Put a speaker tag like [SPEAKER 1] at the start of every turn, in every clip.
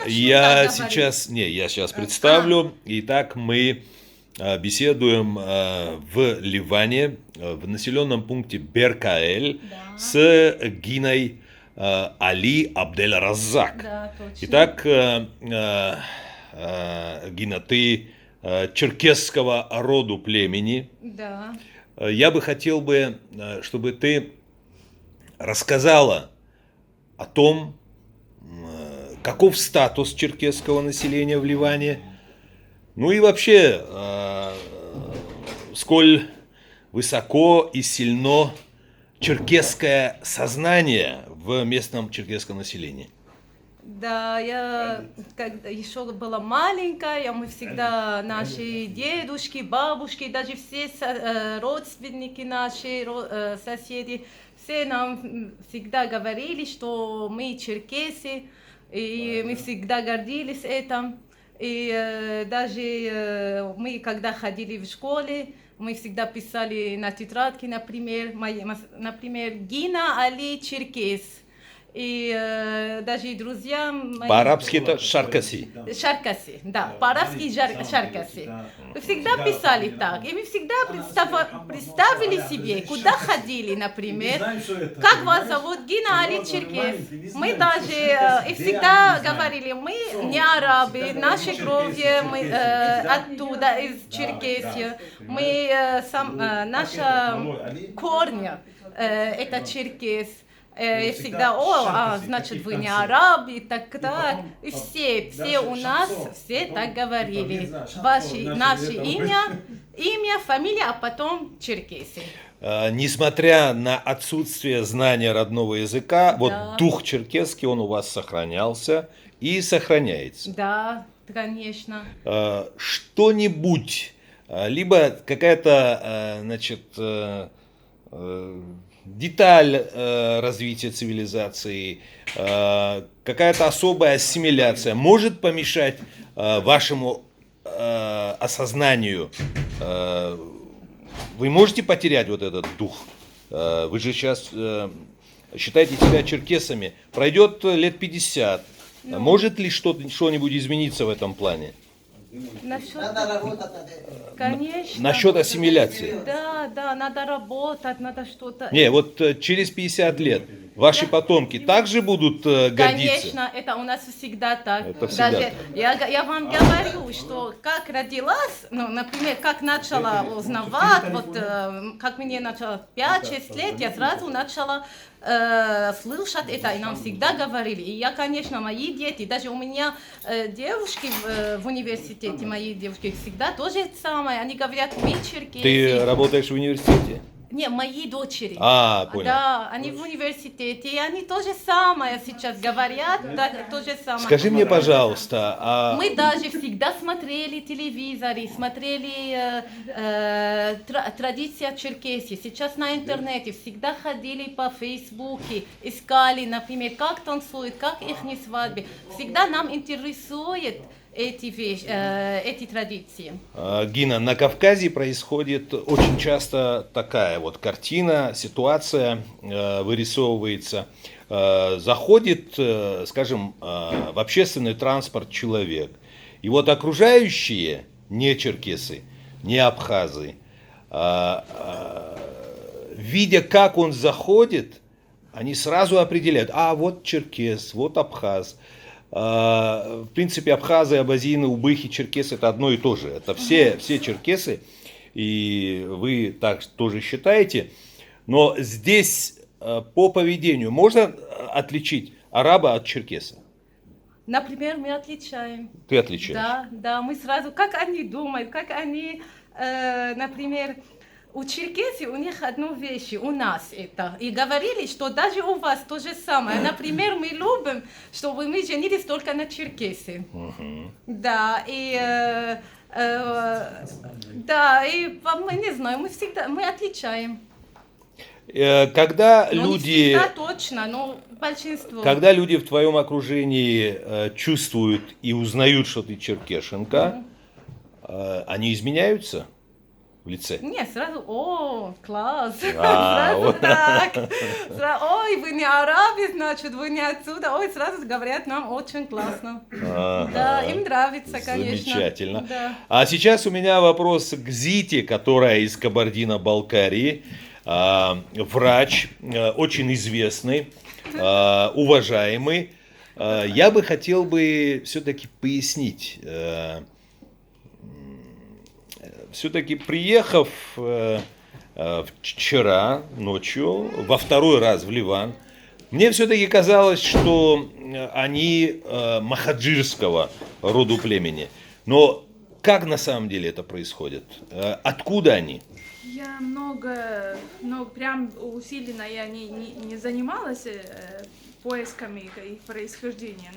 [SPEAKER 1] Я сейчас представлю. Итак, мы беседуем в Ливане, в населенном пункте Беркаэль, с Гиной Али Абдель-Раззак.
[SPEAKER 2] Да, точно.
[SPEAKER 1] Итак, Гина, ты черкесского роду племени.
[SPEAKER 2] Да.
[SPEAKER 1] Я бы хотел бы, чтобы ты рассказала о том, каков статус черкесского населения в Ливане, ну и вообще, сколь высоко и сильно черкесское сознание в местном черкесском населении.
[SPEAKER 2] Да, я когда еще была маленькая, мы всегда, наши дедушки, бабушки, даже все родственники наши, соседи, все нам всегда говорили, что мы черкесы, и мы всегда гордились этим. И даже мы, когда ходили в школе, мы всегда писали на тетрадке, например, Гина Али Черкес. И даже друзьям...
[SPEAKER 1] По-арабски это Шаркаси.
[SPEAKER 2] Шаркаси, да, по-арабски Шаркаси. Мы всегда писали так, и мы всегда представили себе, куда ходили, например, как вас зовут, Гина Али Черкес. Мы даже и всегда говорили, мы не арабы, наши крови, мы оттуда, из Черкесии, мы, наши корни, это Черкес. И всегда, значит, вы не араб, и так. И все у нас, все так говорили. Наше имя, фамилия, а потом черкесы.
[SPEAKER 1] Несмотря на отсутствие знания родного языка, да. Вот дух черкесский, он у вас сохранялся и сохраняется.
[SPEAKER 2] Да, конечно.
[SPEAKER 1] Что-нибудь, либо какая-то, значит, деталь развития цивилизации, какая-то особая ассимиляция может помешать вашему осознанию? Вы можете потерять вот этот дух? Вы же сейчас считаете себя черкесами. Пройдет лет 50. Может ли что-нибудь измениться в этом плане?
[SPEAKER 2] Конечно.
[SPEAKER 1] Насчет ассимиляции.
[SPEAKER 2] Да, надо работать, надо что-то.
[SPEAKER 1] Не, вот через 50 лет ваши потомки также будут гордиться?
[SPEAKER 2] Конечно, это у нас всегда так.
[SPEAKER 1] Это всегда
[SPEAKER 2] даже
[SPEAKER 1] так.
[SPEAKER 2] Я вам говорю, что как родилась, ну, например, как начала узнавать, вот как мне начало 5-6 лет, я сразу начала слышать это, и нам всегда говорили. И я, конечно, мои дети, даже у меня девушки в университете, мои девушки всегда тоже самое, они говорят, мы черкесы.
[SPEAKER 1] Ты работаешь в университете?
[SPEAKER 2] Не, мои дочери.
[SPEAKER 1] Понял.
[SPEAKER 2] Да, они в университете, и они то же самое сейчас говорят, да, то же самое.
[SPEAKER 1] Скажи мне, пожалуйста,
[SPEAKER 2] Мы даже всегда смотрели телевизор, смотрели традиция Черкесии. Сейчас на интернете всегда ходили по Фейсбуке, искали, например, как танцуют, как их свадьбы. Всегда нам интересует эти традиции.
[SPEAKER 1] Гина, на Кавказе происходит очень часто такая вот картина, ситуация вырисовывается. Заходит, скажем, в общественный транспорт человек. И вот окружающие, не черкесы, не абхазы, видя, как он заходит, они сразу определяют, вот черкес, вот абхаз. В принципе, абхазы, абазины, убыхи, черкесы – это одно и то же. Это все черкесы, и вы так тоже считаете. Но здесь по поведению можно отличить араба от черкеса?
[SPEAKER 2] Например, мы отличаем.
[SPEAKER 1] Ты отличаешь?
[SPEAKER 2] Да, мы сразу, как они думают, как они, например, у черкесов у них одну вещь, у нас это. И говорили, что даже у вас то же самое. Например, мы любим, чтобы мы женились только на черкесе. Да, и мы не знаем, мы отличаем.
[SPEAKER 1] Когда
[SPEAKER 2] но
[SPEAKER 1] люди...
[SPEAKER 2] Не всегда точно, но большинство.
[SPEAKER 1] Когда люди в твоем окружении чувствуют и узнают, что ты черкешенка, они изменяются? в лице?
[SPEAKER 2] Нет, сразу, о, класс,
[SPEAKER 1] А,
[SPEAKER 2] сразу
[SPEAKER 1] вот.
[SPEAKER 2] так. Ой, вы не арабы, значит, вы не отсюда. Ой, сразу говорят нам очень классно.
[SPEAKER 1] Ага.
[SPEAKER 2] Да, им нравится, конечно.
[SPEAKER 1] Замечательно.
[SPEAKER 2] Да.
[SPEAKER 1] А сейчас у меня вопрос к Зите, которая из Кабардино-Балкарии. Врач, очень известный, уважаемый. Я бы хотел бы все-таки пояснить. Все-таки приехав вчера ночью, во второй раз в Ливан, мне все-таки казалось, что они махаджирского роду племени. Но как на самом деле это происходит? Откуда они?
[SPEAKER 3] Я много прям усиленно я не занималась поисками их происхождения.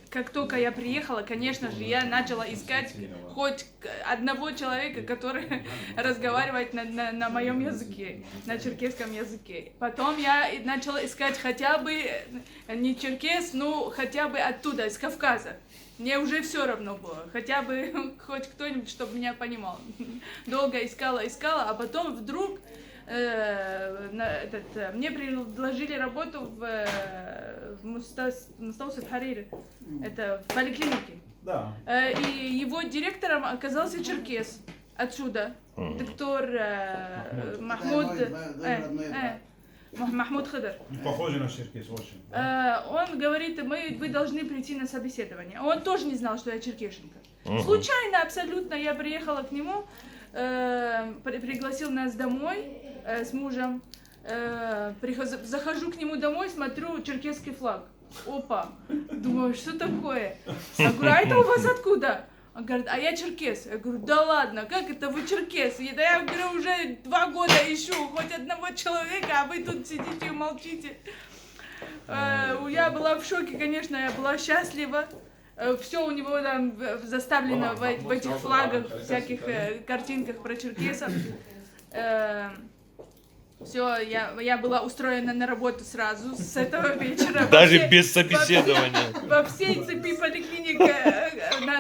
[SPEAKER 3] Как только я приехала, конечно же, я начала искать хоть одного человека, который разговаривает на моем языке, на черкесском языке. Потом я начала искать хотя бы не черкес, но хотя бы оттуда, из Кавказа. Мне уже все равно было, хотя бы хоть кто-нибудь, чтобы меня понимал. Долго искала, а потом вдруг мне предложили работу в Мустауса Харири, это в поликлинике.
[SPEAKER 4] Да.
[SPEAKER 3] И его директором оказался черкес отсюда, доктор Махмуд Хыдыр.
[SPEAKER 4] Похоже на черкес очень.
[SPEAKER 3] Он говорит, вы должны прийти на собеседование. Он тоже не знал, что я черкешенка. Случайно абсолютно я приехала к нему, пригласил нас домой с мужем. Захожу к нему домой, смотрю черкесский флаг. Опа! Думаю, что такое? Я говорю, а это у вас откуда? Он говорит, а я черкес. Я говорю, да ладно, как это вы черкес? Я говорю, уже 2 года ищу хоть одного человека, а вы тут сидите и молчите. Я была в шоке, конечно, я была счастлива. Все у него там заставлено в этих флагах, всяких картинках про черкесов. Все, я была устроена на работу сразу с этого вечера.
[SPEAKER 1] Даже без собеседования.
[SPEAKER 3] Во всей цепи поликлиник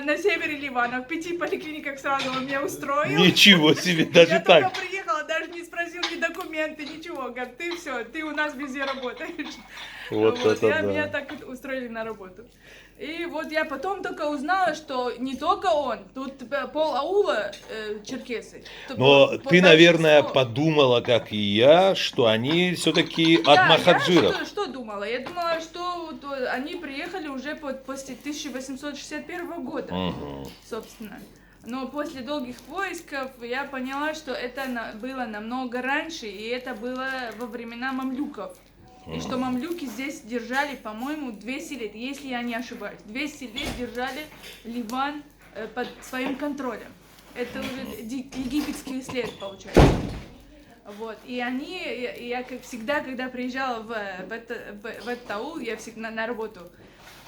[SPEAKER 3] на севере Ливана, в 5 поликлиниках сразу он меня устроил.
[SPEAKER 1] Ничего себе, даже
[SPEAKER 3] Я
[SPEAKER 1] так.
[SPEAKER 3] только приехала, даже не спросил ни документы, ничего. Говорит, ты все, ты у нас везде работаешь.
[SPEAKER 1] Вот это да.
[SPEAKER 3] Меня так устроили на работу. И вот я потом только узнала, что не только он, тут пол аула черкесы.
[SPEAKER 1] Но
[SPEAKER 3] По
[SPEAKER 1] ты, наверное,
[SPEAKER 3] большинству.
[SPEAKER 1] подумала, как и я, что они все-таки от
[SPEAKER 3] Да,
[SPEAKER 1] махаджиров.
[SPEAKER 3] я что думала? Я думала, что вот они приехали уже после 1861 года, собственно. Но после долгих поисков я поняла, что это было намного раньше, и это было во времена мамлюков. И что мамлюки здесь держали, по-моему, 200 лет, если я не ошибаюсь. 200 лет держали Ливан под своим контролем. Это уже египетский след, получается. Вот. И я как всегда, когда приезжала в этот аул, я всегда на работу,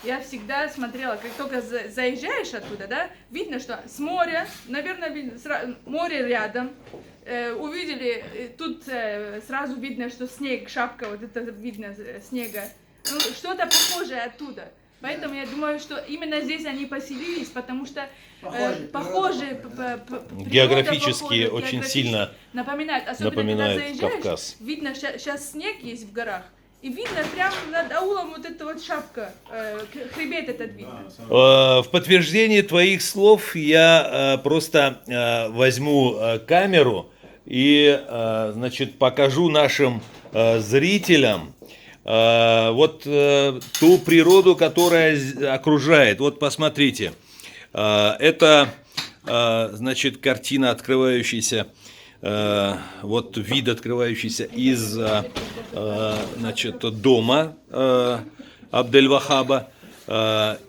[SPEAKER 3] я всегда смотрела, как только заезжаешь оттуда, да, видно, что с моря, наверное, море рядом, увидели, тут сразу видно, что снег, шапка, вот это видно снега, ну, что-то похожее оттуда. Поэтому я думаю, что именно здесь они поселились, потому что похожие
[SPEAKER 1] Географически очень сильно
[SPEAKER 3] напоминает, особенно когда
[SPEAKER 1] напоминает
[SPEAKER 3] заезжаешь,
[SPEAKER 1] Кавказ.
[SPEAKER 3] видно, сейчас снег есть в горах, и видно прямо над аулом вот эта вот шапка, хребет этот видно.
[SPEAKER 1] В подтверждение твоих слов я просто возьму камеру и, значит, покажу нашим зрителям вот ту природу, которая окружает. Вот посмотрите, это, значит, картина, открывающаяся, вот вид, открывающийся из, значит, дома Абдель-Вахаба.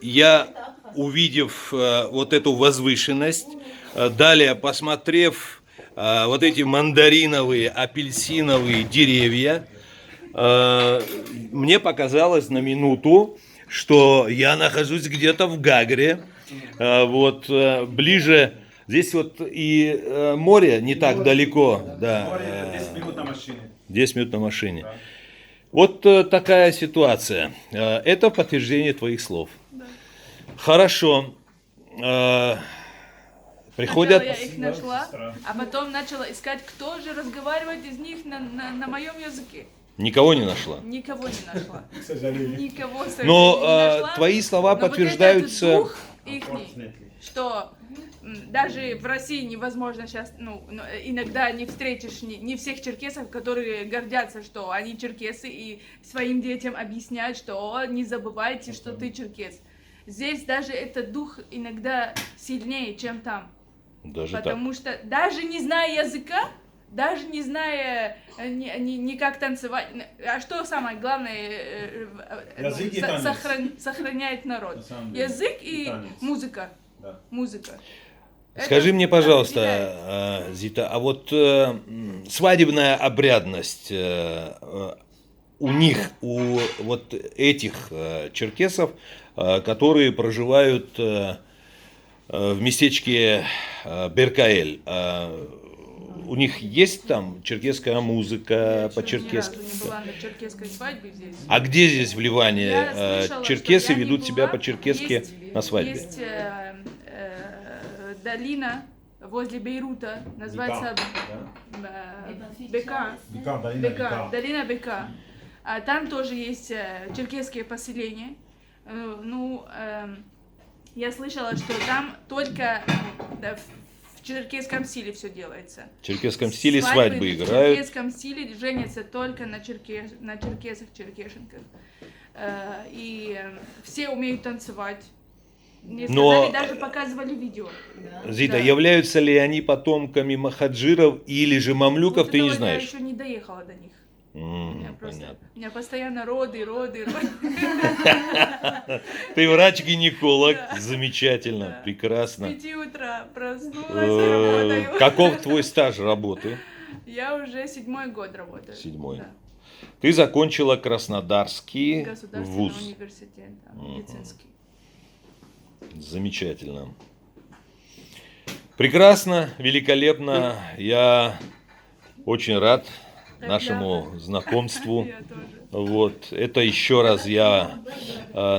[SPEAKER 1] Я, увидев вот эту возвышенность, далее посмотрев вот эти мандариновые, апельсиновые деревья, мне показалось на минуту, что я нахожусь где-то в Гагре, вот ближе, здесь вот и море не так далеко, да,
[SPEAKER 4] Море 10 минут на машине.
[SPEAKER 1] 10 минут на машине. Вот такая ситуация. Это подтверждение твоих слов.
[SPEAKER 3] Да.
[SPEAKER 1] Хорошо. Приходят...
[SPEAKER 3] Сначала я их нашла,
[SPEAKER 4] Сестра.
[SPEAKER 3] а потом начала искать, кто же разговаривает из них на моем языке.
[SPEAKER 1] Никого не нашла.
[SPEAKER 3] Никого не нашла.
[SPEAKER 4] К сожалению.
[SPEAKER 3] Никого, к сожалению,
[SPEAKER 1] Но
[SPEAKER 3] не нашла.
[SPEAKER 1] твои слова
[SPEAKER 3] Но вот
[SPEAKER 1] подтверждаются...
[SPEAKER 3] этот дух ихний,
[SPEAKER 4] Unfortunately.
[SPEAKER 3] что даже в России невозможно сейчас, иногда не встретишь не всех черкесов, которые гордятся, что они черкесы, и своим детям объясняют, что «О, не забывайте, что ты черкес». Здесь даже этот дух иногда сильнее, чем там.
[SPEAKER 1] Даже так.
[SPEAKER 3] Потому что даже не зная языка, даже не зная ни как танцевать, а что самое главное,
[SPEAKER 4] Язык и танец.
[SPEAKER 3] сохраняет народ.
[SPEAKER 4] На самом деле.
[SPEAKER 3] Язык и
[SPEAKER 4] танец.
[SPEAKER 3] музыка.
[SPEAKER 4] Да.
[SPEAKER 3] Музыка.
[SPEAKER 1] Скажи
[SPEAKER 3] Это
[SPEAKER 1] мне,
[SPEAKER 3] разделяет.
[SPEAKER 1] пожалуйста, Зита, а вот свадебная обрядность у них, у вот этих черкесов, которые проживают в местечке Беркаэль, у них есть там черкесская
[SPEAKER 3] Я
[SPEAKER 1] музыка
[SPEAKER 3] ещё ни
[SPEAKER 1] по-черкесски?
[SPEAKER 3] разу не была на черкесской свадьбе здесь.
[SPEAKER 1] А где здесь в Ливане
[SPEAKER 3] Я слышала,
[SPEAKER 1] черкесы
[SPEAKER 3] что я не
[SPEAKER 1] ведут себя
[SPEAKER 3] была.
[SPEAKER 1] по-черкесски
[SPEAKER 3] Есть-
[SPEAKER 1] на свадьбе?
[SPEAKER 3] Есть долина возле Бейрута, называется Бека.
[SPEAKER 4] Бека, долина
[SPEAKER 3] Бека,
[SPEAKER 4] Бека.
[SPEAKER 3] долина Бека. А там тоже есть черкесские поселения. Я слышала, что там только да, в черкесском стиле все делается.
[SPEAKER 1] В черкесском стиле
[SPEAKER 3] Свадьбы
[SPEAKER 1] свадьбы
[SPEAKER 3] В
[SPEAKER 1] играют.
[SPEAKER 3] черкесском стиле женятся только на черкесах, черкешенках. И все умеют танцевать. Мне
[SPEAKER 1] Но-
[SPEAKER 3] сказали, даже показывали видео.
[SPEAKER 1] Зита,
[SPEAKER 3] Да.
[SPEAKER 1] являются ли они потомками махаджиров или же мамлюков,
[SPEAKER 3] Вот
[SPEAKER 1] ты не
[SPEAKER 3] этого
[SPEAKER 1] знаешь?
[SPEAKER 3] Я еще не доехала до них. У меня
[SPEAKER 1] Понятно.
[SPEAKER 3] у меня постоянно роды.
[SPEAKER 1] Ты врач-гинеколог,
[SPEAKER 3] Да.
[SPEAKER 1] замечательно,
[SPEAKER 3] Да. С
[SPEAKER 1] прекрасно.
[SPEAKER 3] 5 утра проснулась, работаю.
[SPEAKER 1] Каков твой стаж работы?
[SPEAKER 3] Я уже 7-й год работаю.
[SPEAKER 1] 7-й.
[SPEAKER 3] Да.
[SPEAKER 1] Ты закончила Краснодарский
[SPEAKER 3] Государственный
[SPEAKER 1] вуз.
[SPEAKER 3] университет, да, медицинский.
[SPEAKER 1] Замечательно. Прекрасно, великолепно. Я очень рад нашему знакомству.
[SPEAKER 3] Я тоже.
[SPEAKER 1] Вот, это еще раз я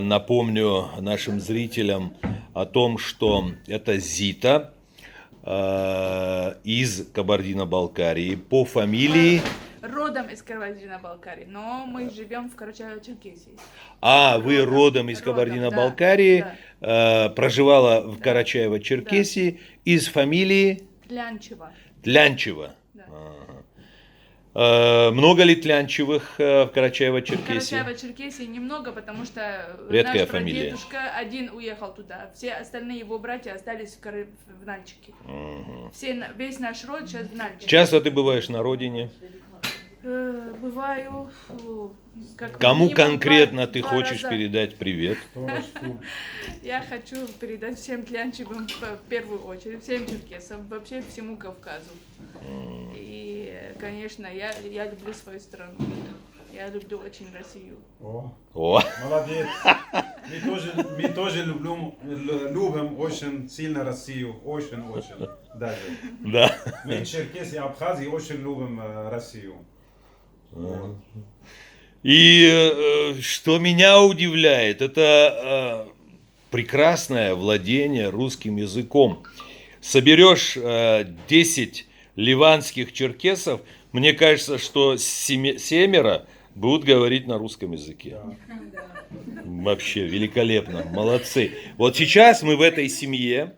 [SPEAKER 1] напомню нашим зрителям о том, что это Зита из Кабардино-Балкарии по фамилии...
[SPEAKER 3] Родом из Кабардино-Балкарии, но мы живем в Карачаево-Черкесии.
[SPEAKER 1] Вы родом из
[SPEAKER 3] Родом,
[SPEAKER 1] Кабардино-Балкарии, проживала в
[SPEAKER 3] Да.
[SPEAKER 1] Карачаево-Черкесии из фамилии
[SPEAKER 3] Тлянчево.
[SPEAKER 1] Тлянчева.
[SPEAKER 3] Да.
[SPEAKER 1] Много ли Тлянчевых в Карачаево-Черкесии?
[SPEAKER 3] В Карачаево-Черкесии немного, потому что
[SPEAKER 1] Редкая
[SPEAKER 3] наш
[SPEAKER 1] фамилия.
[SPEAKER 3] прадедушка один уехал туда. Все остальные его братья остались в Нальчике. Весь наш род сейчас в Нальчике.
[SPEAKER 1] Часто ты бываешь на родине?
[SPEAKER 3] Бываю. Как
[SPEAKER 1] Кому
[SPEAKER 3] минимум
[SPEAKER 1] конкретно ты
[SPEAKER 3] два
[SPEAKER 1] хочешь
[SPEAKER 3] раза.
[SPEAKER 1] передать привет?
[SPEAKER 3] Я хочу передать всем Тлянчевым в первую очередь, всем черкесам, вообще всему Кавказу. И, конечно, я люблю свою страну. Я люблю очень Россию.
[SPEAKER 1] О,
[SPEAKER 4] Молодец. Мы тоже любим очень сильно Россию. Очень даже.
[SPEAKER 1] да.
[SPEAKER 4] Мы, черкесы и абхазы, очень любим Россию. Вот.
[SPEAKER 1] И что меня удивляет, это прекрасное владение русским языком. Соберешь 10 ливанских черкесов, мне кажется, что семеро будут говорить на русском языке. Вообще великолепно, молодцы. Вот сейчас мы в этой семье,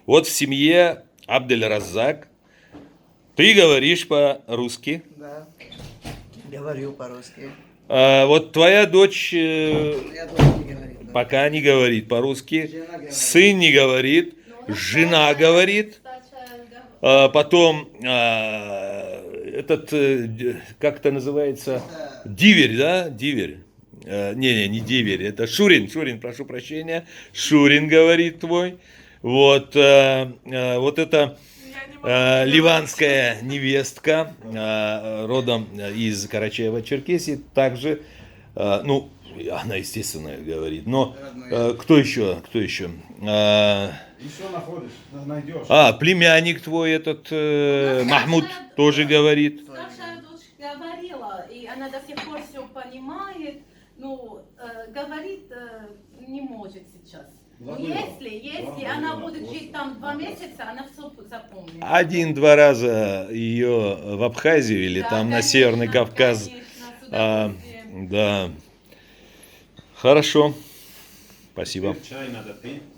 [SPEAKER 1] вот в семье Абдель-Раззак. Ты говоришь по-русски.
[SPEAKER 5] Да, говорю по-русски.
[SPEAKER 1] Вот твоя дочь
[SPEAKER 5] Я тоже не говорю. Да.
[SPEAKER 1] пока не говорит по-русски,
[SPEAKER 5] Жена говорит.
[SPEAKER 1] сын не говорит, жена говорит, потом этот, как это называется, диверь, да, диверь. Не диверь, это Шурин, прошу прощения, Шурин говорит твой. Вот это
[SPEAKER 3] Я не могу
[SPEAKER 1] ливанская невестка, родом из Карачаево-Черкесии, также, ну, она, естественно, говорит, но кто еще?
[SPEAKER 4] Еще найдешь.
[SPEAKER 2] Племянник
[SPEAKER 1] Твой этот, Махмуд, тоже говорит.
[SPEAKER 2] Старшая дочь говорила, и она до сих пор все понимает, но говорит не может сейчас. Ну, если она будет жить там 2 месяца, она все запомнит.
[SPEAKER 1] 1-2 раза ее в Абхазию или
[SPEAKER 2] Да,
[SPEAKER 1] там на
[SPEAKER 2] конечно,
[SPEAKER 1] Северный Кавказ.
[SPEAKER 2] конечно, с
[SPEAKER 1] А,
[SPEAKER 2] удовольствием.
[SPEAKER 1] да. Хорошо. Спасибо.
[SPEAKER 4] Чай надо пить.